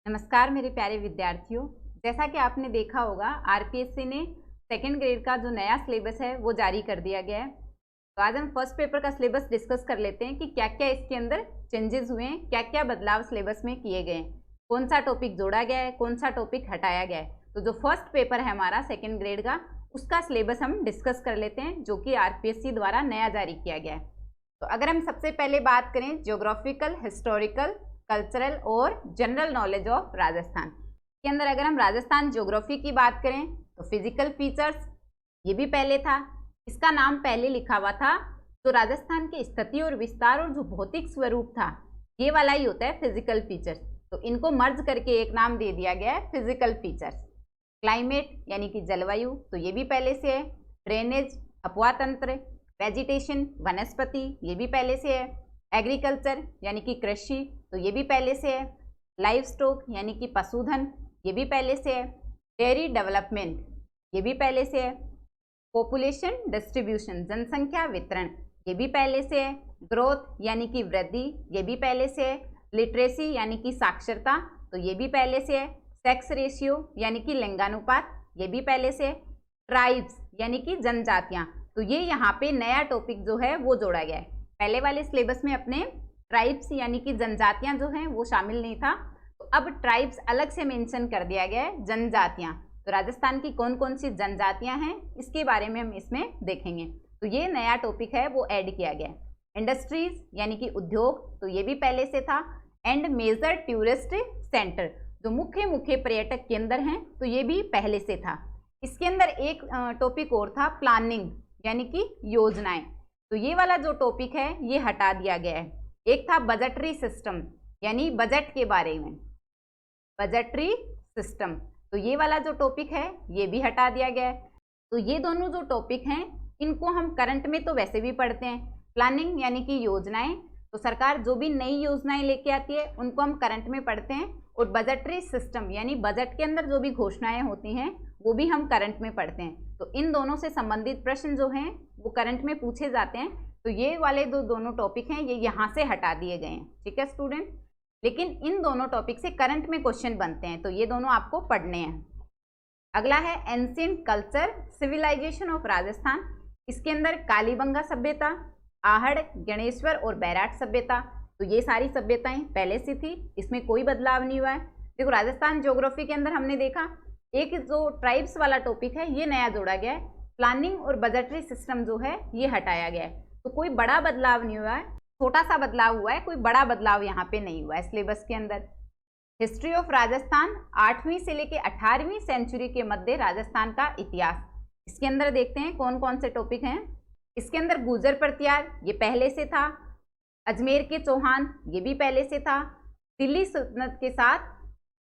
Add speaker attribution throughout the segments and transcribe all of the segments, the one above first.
Speaker 1: नमस्कार मेरे प्यारे विद्यार्थियों। जैसा कि आपने देखा होगा आरपीएससी ने सेकेंड ग्रेड का जो नया सिलेबस है वो जारी कर दिया गया है। तो आज हम फर्स्ट पेपर का सिलेबस डिस्कस कर लेते हैं कि क्या क्या इसके अंदर चेंजेस हुए हैं, क्या क्या बदलाव सिलेबस में किए गए हैं, कौन सा टॉपिक जोड़ा गया है, कौन सा टॉपिक हटाया गया है। तो जो फर्स्ट पेपर है हमारा सेकेंड ग्रेड का, उसका सिलेबस हम डिस्कस कर लेते हैं, जो कि आरपीएससी द्वारा नया जारी किया गया है। तो अगर हम सबसे पहले बात करें ज्योग्राफिकल, हिस्टोरिकल, कल्चरल और जनरल नॉलेज ऑफ राजस्थान के अंदर, अगर हम राजस्थान ज्योग्राफी की बात करें तो फिजिकल फीचर्स, ये भी पहले था, इसका नाम पहले लिखा हुआ था। तो राजस्थान के स्थिति और विस्तार और जो भौतिक स्वरूप था, ये वाला ही होता है फिजिकल फीचर्स। तो इनको मर्ज करके एक नाम दे दिया गया है फिजिकल फीचर्स। क्लाइमेट यानी कि जलवायु, तो ये भी पहले से है। ड्रेनेज, अपवा तंत्र, वेजिटेशन वनस्पति, ये भी पहले से है। एग्रीकल्चर यानी कि कृषि, तो ये भी पहले से है। लाइव स्टॉक यानी कि पशुधन, ये भी पहले से है। डेयरी डेवलपमेंट, ये भी पहले से है। पॉपुलेशन डिस्ट्रीब्यूशन, जनसंख्या वितरण, ये भी पहले से है। ग्रोथ यानी कि वृद्धि, ये भी पहले से है। लिटरेसी यानी कि साक्षरता, तो ये भी पहले से है। सेक्स रेशियो यानी कि लिंगानुपात, ये भी पहले से है। ट्राइब्स यानी कि जनजातियां, तो ये यहाँ पे नया टॉपिक जो है वो जोड़ा गया है। पहले वाले सिलेबस में अपने ट्राइब्स यानी कि जनजातियां जो हैं वो शामिल नहीं था, तो अब ट्राइब्स अलग से मेंशन कर दिया गया है, जनजातियां। तो राजस्थान की कौन कौन सी जनजातियां हैं इसके बारे में हम इसमें देखेंगे। तो ये नया टॉपिक है वो ऐड किया गया है। इंडस्ट्रीज यानी कि उद्योग, तो ये भी पहले से था। एंड मेजर टूरिस्ट सेंटर, जो मुख्य मुख्य पर्यटक केंद्र हैं, तो ये भी पहले से था। इसके अंदर एक टॉपिक और था, प्लानिंग यानी कि योजनाएं, तो ये वाला जो टॉपिक है ये हटा दिया गया है। एक था बजटरी सिस्टम यानी बजट के बारे में, बजटरी सिस्टम, तो ये वाला जो टॉपिक है ये भी हटा दिया गया है। तो ये दोनों जो टॉपिक हैं इनको हम करंट में तो वैसे भी पढ़ते हैं। प्लानिंग यानी कि योजनाएं, तो सरकार जो भी नई योजनाएं लेके आती है उनको हम करंट में पढ़ते हैं। और बजटरी सिस्टम यानी बजट के अंदर जो भी घोषणाएं होती हैं वो भी हम करंट में पढ़ते हैं। तो इन दोनों से संबंधित प्रश्न जो हैं वो करंट में पूछे जाते हैं। तो ये वाले दोनों टॉपिक हैं ये यहाँ से हटा दिए गए हैं, ठीक है स्टूडेंट। लेकिन इन दोनों टॉपिक से करंट में क्वेश्चन बनते हैं, तो ये दोनों आपको पढ़ने हैं। अगला है ancient culture civilization of Rajasthan. इसके अंदर कालीबंगा सभ्यता, आहड़, गणेश्वर और बैराट सभ्यता, तो ये सारी सभ्यताएं पहले से थी, इसमें कोई बदलाव नहीं हुआ है। देखो राजस्थान ज्योग्राफी के अंदर हमने देखा एक जो ट्राइब्स वाला टॉपिक है ये नया जोड़ा गया है। प्लानिंग और बजटरी सिस्टम जो है ये हटाया गया है। तो कोई बड़ा बदलाव नहीं हुआ है, छोटा सा बदलाव हुआ है, कोई बड़ा बदलाव यहाँ पे नहीं हुआ है सिलेबस के अंदर। हिस्ट्री ऑफ राजस्थान, 8वीं से लेके 18वीं सेंचुरी के मध्य राजस्थान का इतिहास, इसके अंदर देखते हैं कौन कौन से टॉपिक हैं। इसके अंदर गुर्जर प्रतिहार, ये पहले से था। अजमेर के चौहान, ये भी पहले से था। दिल्ली सल्तनत के साथ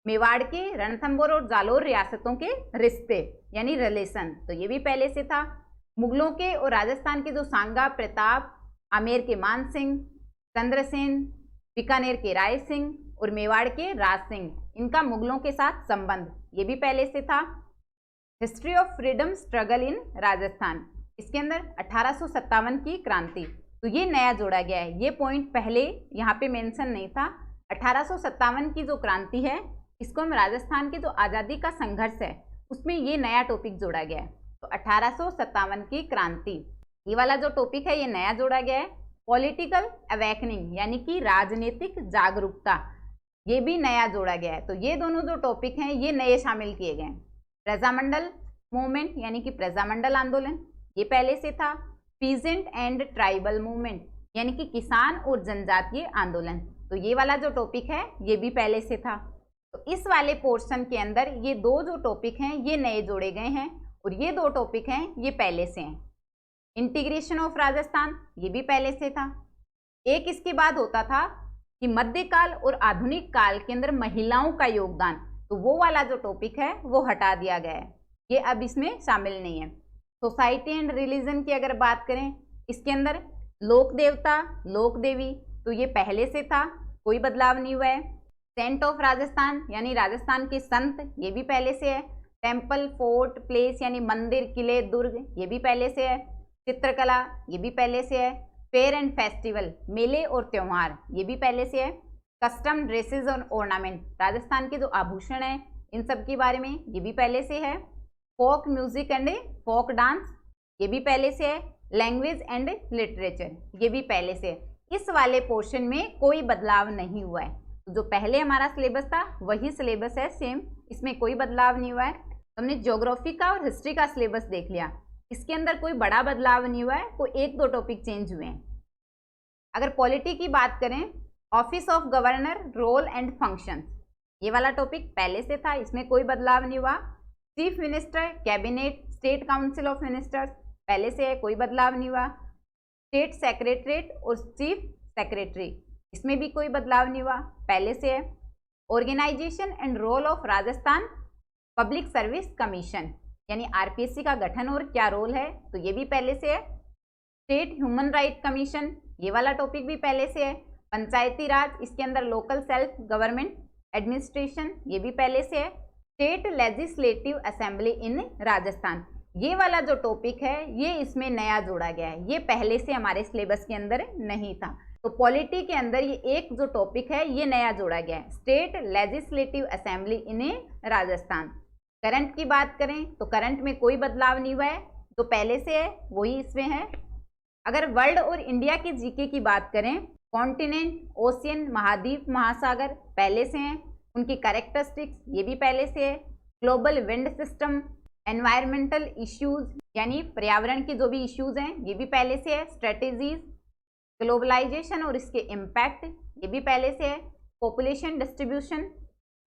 Speaker 1: मेवाड़ के, रणथंभौर और जालौर रियासतों के रिश्ते यानी रिलेशन, तो ये भी पहले से था। मुगलों के और राजस्थान के जो सांगा प्रताप, आमेर के मान सिंह, चंद्रसेन, बीकानेर के राय सिंह और मेवाड़ के राज सिंह, इनका मुगलों के साथ संबंध, ये भी पहले से था। History of freedom struggle in Rajasthan, इसके अंदर 1857 की क्रांति, तो ये नया जोड़ा गया है। ये पॉइंट पहले यहाँ पे मेंशन नहीं था। 1857 की जो क्रांति है इसको हम राजस्थान के जो आज़ादी का संघर्ष है उसमें ये नया टॉपिक जोड़ा गया है। तो 1857 की क्रांति, ये वाला जो टॉपिक है ये नया जोड़ा गया है। पॉलिटिकल अवेकनिंग यानी कि राजनीतिक जागरूकता, ये भी नया जोड़ा गया है। तो ये दोनों जो टॉपिक हैं ये नए शामिल किए गए हैं। प्रजामंडल मूवमेंट यानी कि प्रजामंडल आंदोलन, ये पहले से था। पीजेंट एंड ट्राइबल मूवमेंट यानी कि किसान और जनजातीय आंदोलन, तो ये वाला जो टॉपिक है ये भी पहले से था। तो इस वाले पोर्शन के अंदर ये दो जो टॉपिक हैं ये नए जोड़े गए हैं और ये दो टॉपिक हैं ये पहले से हैं। इंटीग्रेशन ऑफ राजस्थान, ये भी पहले से था। एक इसके बाद होता था कि मध्यकाल और आधुनिक काल के अंदर महिलाओं का योगदान, तो वो वाला जो टॉपिक है वो हटा दिया गया है, ये अब इसमें शामिल नहीं है। सोसाइटी एंड रिलीजन की अगर बात करें, इसके अंदर लोक देवता, लोक देवी, तो ये पहले से था, कोई बदलाव नहीं हुआ है। सेंट ऑफ राजस्थान यानी राजस्थान के संत, ये भी पहले से है। टेम्पल, फोर्ट, प्लेस यानी मंदिर, किले, दुर्ग, ये भी पहले से है। चित्रकला, ये भी पहले से है। फेयर एंड फेस्टिवल, मेले और त्योहार, ये भी पहले से है। कस्टम ड्रेसेस और ऑर्नामेंट, राजस्थान के जो आभूषण हैं इन सब के बारे में, ये भी पहले से है। Folk music and folk dance, ये भी पहले से है। लैंग्वेज एंड लिटरेचर, ये भी पहले से है। इस वाले पोर्शन में कोई बदलाव नहीं हुआ है, तो जो पहले हमारा सिलेबस था वही सिलेबस है सेम, इसमें कोई बदलाव नहीं हुआ है। हमने ज्योग्राफी का और हिस्ट्री का सिलेबस देख लिया, इसके अंदर कोई बड़ा बदलाव नहीं हुआ है, कोई एक दो टॉपिक चेंज हुए हैं। अगर पॉलिटी की बात करें, office of governor, role and functions, ये वाला टॉपिक पहले से था, इसमें कोई बदलाव नहीं हुआ। Chief minister, cabinet, state council of ministers, पहले से है, कोई बदलाव नहीं हुआ। स्टेट सेक्रेटरीट और चीफ सेक्रेटरी, इसमें भी कोई बदलाव नहीं हुआ, पहले से है। Organisation and role of Rajasthan public service commission, यानी आरपीएससी का गठन और क्या रोल है, तो ये भी पहले से है। स्टेट ह्यूमन राइट कमीशन, ये वाला टॉपिक भी पहले से है। पंचायती राज, इसके अंदर लोकल सेल्फ गवर्नमेंट एडमिनिस्ट्रेशन, ये भी पहले से है। State legislative assembly in Rajasthan, ये वाला जो टॉपिक है ये इसमें नया जोड़ा गया है, ये पहले से हमारे सिलेबस के अंदर नहीं था। तो पॉलिटी के अंदर ये एक जो टॉपिक है ये नया जोड़ा गया है, state legislative assembly in Rajasthan. Current की बात करें तो करंट में कोई बदलाव नहीं हुआ है, जो पहले से है वही इसमें है। अगर वर्ल्ड और इंडिया के जीके की बात करें, कॉन्टिनेंट, ओशियन, महाद्वीप, महासागर पहले से हैं, उनकी कैरेक्टरिस्टिक्स ये भी पहले से है। Global wind system, environmental issues यानी पर्यावरण के जो भी इश्यूज हैं ये भी पहले से है। स्ट्रेटेजीज, ग्लोबलाइजेशन और इसके इम्पैक्ट, ये भी पहले से है। पॉपुलेशन डिस्ट्रीब्यूशन,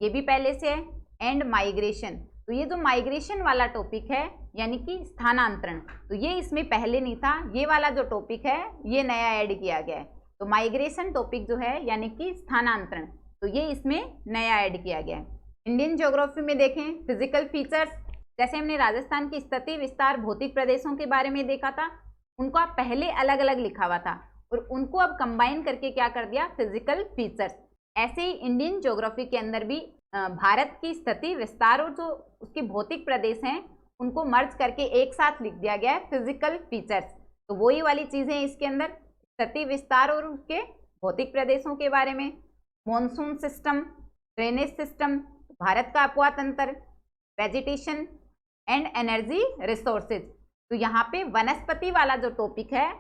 Speaker 1: ये भी पहले से है। एंड माइग्रेशन, तो ये जो माइग्रेशन वाला टॉपिक है यानी कि स्थानांतरण, तो ये इसमें पहले नहीं था, ये वाला जो टॉपिक है ये नया ऐड किया गया है। तो माइग्रेशन टॉपिक जो है यानी कि स्थानांतरण, तो ये इसमें नया ऐड किया गया है। इंडियन ज्योग्राफी में देखें, फिजिकल फीचर्स, जैसे हमने राजस्थान की स्थिति, विस्तार, भौतिक प्रदेशों के बारे में देखा था, उनको आप पहले अलग अलग लिखा हुआ था और उनको अब कंबाइन करके क्या कर दिया, फिजिकल फीचर्स। ऐसे ही इंडियन ज्योग्राफी के अंदर भी भारत की स्थिति, विस्तार और जो उसके भौतिक प्रदेश हैं उनको मर्ज करके एक साथ लिख दिया गया है फिजिकल फीचर्स। तो वही वाली चीजें इसके अंदर, स्थिति, विस्तार और उसके भौतिक प्रदेशों के बारे में। Monsoon system, drainage system, Bharat का अपवा तंत्र, वेजिटेशन एंड एनर्जी रिसोर्सेज, तो यहाँ पे वनस्पति वाला जो टॉपिक है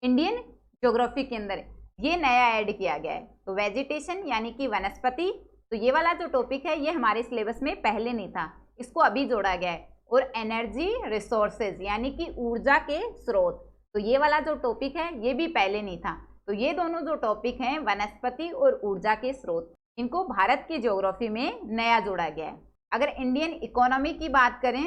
Speaker 1: इंडियन ज्योग्राफी के अंदर ये नया ऐड किया गया है। तो वेजिटेशन यानी कि वनस्पति, तो ये वाला जो टॉपिक है ये हमारे सिलेबस में पहले नहीं था, इसको अभी जोड़ा गया है। और एनर्जी रिसोर्सेज यानी कि ऊर्जा के स्रोत, तो ये वाला जो टॉपिक है ये भी पहले नहीं था। तो ये दोनों जो टॉपिक हैं वनस्पति और ऊर्जा के स्रोत, इनको भारत की ज्योग्राफी में नया जोड़ा गया है। अगर इंडियन इकोनॉमी की बात करें,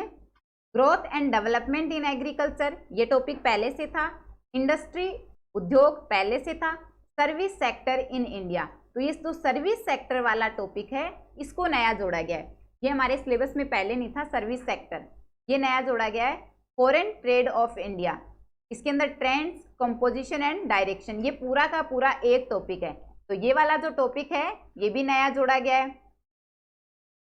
Speaker 1: growth and development in agriculture, ये टॉपिक पहले से था। इंडस्ट्री, उद्योग पहले से था। सर्विस सेक्टर इन इंडिया, तो ये जो सर्विस सेक्टर वाला टॉपिक है इसको नया जोड़ा गया है, ये हमारे सिलेबस में पहले नहीं था। सर्विस सेक्टर ये नया जोड़ा गया है। फॉरेन ट्रेड ऑफ इंडिया, इसके अंदर ट्रेंड्स, कंपोजिशन एंड डायरेक्शन, ये पूरा का पूरा एक टॉपिक है, तो ये वाला जो टॉपिक है ये भी नया जोड़ा गया है।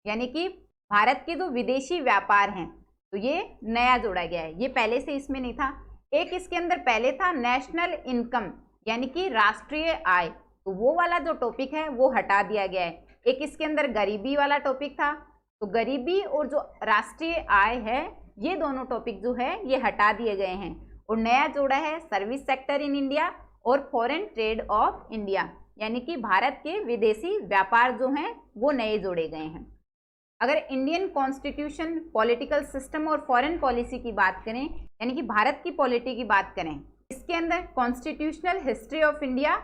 Speaker 1: यानी कि भारत के जो विदेशी व्यापार हैं तो ये नया जोड़ा गया है, ये पहले से इसमें नहीं था। एक इसके अंदर पहले था नेशनल इनकम यानी कि राष्ट्रीय आय, तो वो वाला जो टॉपिक है वो हटा दिया गया है। एक इसके अंदर गरीबी वाला टॉपिक था, तो गरीबी और जो राष्ट्रीय आय है ये दोनों टॉपिक जो है ये हटा दिए गए हैं और नया जोड़ा है सर्विस सेक्टर इन इंडिया और फॉरेन ट्रेड ऑफ इंडिया, यानी कि भारत के विदेशी व्यापार जो हैं वो नए जोड़े गए हैं। अगर इंडियन कॉन्स्टिट्यूशन, पॉलिटिकल सिस्टम और फॉरेन पॉलिसी की बात करें, यानी कि भारत की पॉलिटी की बात करें, इसके अंदर constitutional history of India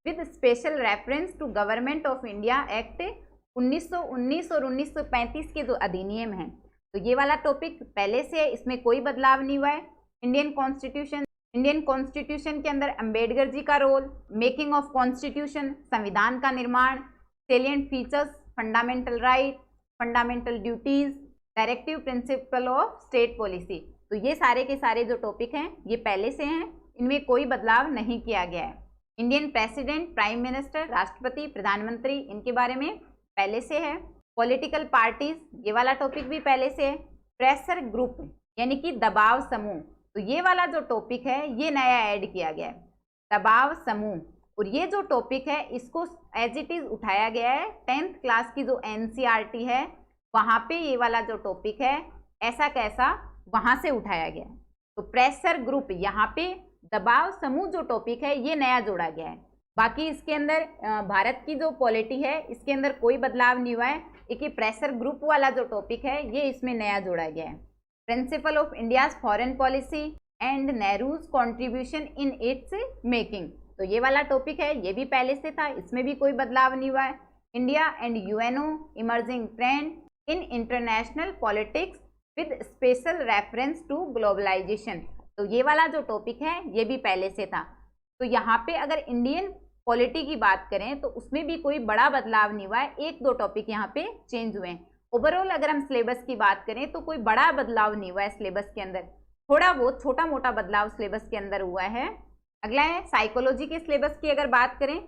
Speaker 1: with special reference to government of India act 1919 और 1935 के जो अधिनियम हैं, तो ये वाला टॉपिक पहले से है, इसमें कोई बदलाव नहीं हुआ है। इंडियन कॉन्स्टिट्यूशन के अंदर अंबेडकर जी का रोल, मेकिंग ऑफ कॉन्स्टिट्यूशन, संविधान का निर्माण, salient features, fundamental right, fundamental duties, directive principle of state policy, तो ये सारे के सारे जो टॉपिक हैं ये पहले से हैं, इनमें कोई बदलाव नहीं किया गया है। इंडियन प्रेसिडेंट, प्राइम मिनिस्टर, राष्ट्रपति, प्रधानमंत्री, इनके बारे में पहले से है। पॉलिटिकल पार्टीज, ये वाला टॉपिक भी पहले से है। प्रेशर ग्रुप यानी कि दबाव समूह, तो ये वाला जो टॉपिक है ये नया ऐड किया गया है। दबाव समूह, और ये जो टॉपिक है इसको एज इट इज उठाया गया है 10th क्लास की जो एनसीईआरटी है वहाँ पे ये वाला जो टॉपिक है ऐसा कैसा वहाँ से उठाया गया है। तो प्रेशर ग्रुप, यहाँ पे दबाव समूह जो टॉपिक है ये नया जोड़ा गया है। बाकी इसके अंदर भारत की जो पॉलिटी है इसके अंदर कोई बदलाव नहीं हुआ है। एक ये प्रेशर ग्रुप वाला जो टॉपिक है ये इसमें नया जोड़ा गया है। Principle of India's foreign policy and Nehru's contribution in its making, तो ये वाला टॉपिक है, ये भी पहले से था, इसमें भी कोई बदलाव नहीं हुआ है। India and UNO emerging trend in international politics with special reference to globalisation, तो ये वाला जो टॉपिक है ये भी पहले से था। तो यहाँ पे अगर इंडियन पॉलिटी की बात करें तो उसमें भी कोई बड़ा बदलाव नहीं हुआ है, एक दो टॉपिक यहाँ पे चेंज हुए हैं। ओवरऑल अगर हम सिलेबस की बात करें तो कोई बड़ा बदलाव नहीं हुआ है सिलेबस के अंदर, थोड़ा बहुत छोटा मोटा बदलाव सिलेबस के अंदर हुआ है। अगला है साइकोलॉजी के सिलेबस की अगर बात करें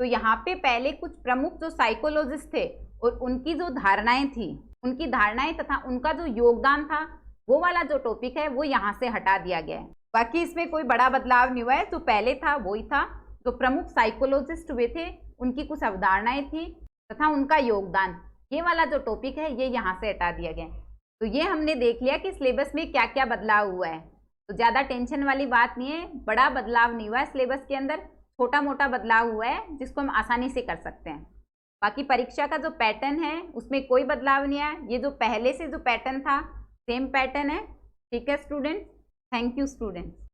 Speaker 1: तो यहाँ पे पहले कुछ प्रमुख जो साइकोलॉजिस्ट थे और उनकी जो धारणाएं थी, उनकी धारणाएं तथा उनका जो योगदान था वो वाला जो टॉपिक है वो यहाँ से हटा दिया गया है। बाकी इसमें कोई बड़ा बदलाव नहीं हुआ है, जो पहले था वही था। जो प्रमुख साइकोलॉजिस्ट हुए थे उनकी कुछ अवधारणाएं थी तथा उनका योगदान, ये वाला जो टॉपिक है ये यहाँ से हटा दिया गया है। तो ये हमने देख लिया कि सिलेबस में क्या क्या बदलाव हुआ है। तो ज़्यादा टेंशन वाली बात नहीं है, बड़ा बदलाव नहीं हुआ है सिलेबस के अंदर, छोटा मोटा बदलाव हुआ है जिसको हम आसानी से कर सकते हैं। बाकी परीक्षा का जो पैटर्न है उसमें कोई बदलाव नहीं है, ये जो पहले से जो पैटर्न था सेम पैटर्न है। ठीक है स्टूडेंट्स, थैंक यू स्टूडेंट्स।